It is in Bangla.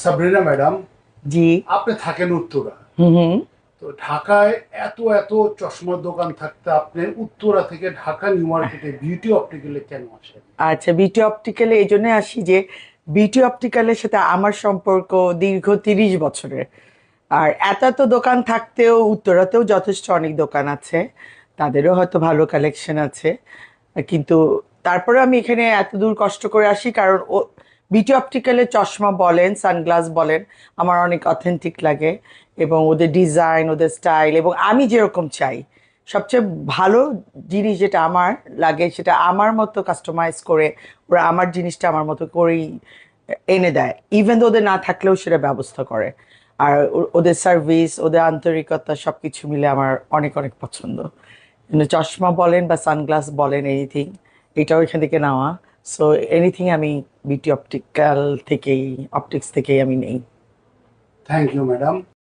সাবরিনা ম্যাডাম, জি। আপনি থাকেন উত্তরা। হুম হুম। তো ঢাকায় এত এত চশমার দোকান থাকতে আপনি উত্তরা থেকে ঢাকা নিউ মার্কেটে বিউটি অপটিক্যালে কেন আসেন? আচ্ছা, বিটি অপটিক্যালে এই জন্য আসি যে বিটি অপটিক্যালের সাথে আমার সম্পর্ক দীর্ঘ 30 বছরের। আর এত এত দোকান থাকতেও উত্তরাতেও যথেষ্ট অনেক দোকান আছে, তাদেরও হয়তো ভালো কালেকশন আছে, কিন্তু তারপরে আমি এখানে এত দূর কষ্ট করে আসি কারণ ও বিটি অপটিক্যালের চশমা বলেন, সানগ্লাস বলেন, আমার অনেক অথেন্টিক লাগে এবং ওদের ডিজাইন, ওদের স্টাইল এবং আমি যেরকম চাই সবচেয়ে ভালো জিনিস যেটা আমার লাগে সেটা আমার মতো কাস্টমাইজ করে ওরা আমার জিনিসটা আমার মতো করেই এনে দেয়, ইভেন ওদের না থাকলেও সেটা ব্যবস্থা করে। আর ওদের সার্ভিস, ওদের আন্তরিকতা সবকিছু মিলে আমার অনেক অনেক পছন্দ। কিন্তু চশমা বলেন বা সানগ্লাস বলেন, এনিথিং, এটাও এখান থেকে নেওয়া। সো এনিথিং আমি বিটি অপটিক্যাল থেকেই, অপটিক্স থেকেই আমি নেই। Thank you madam.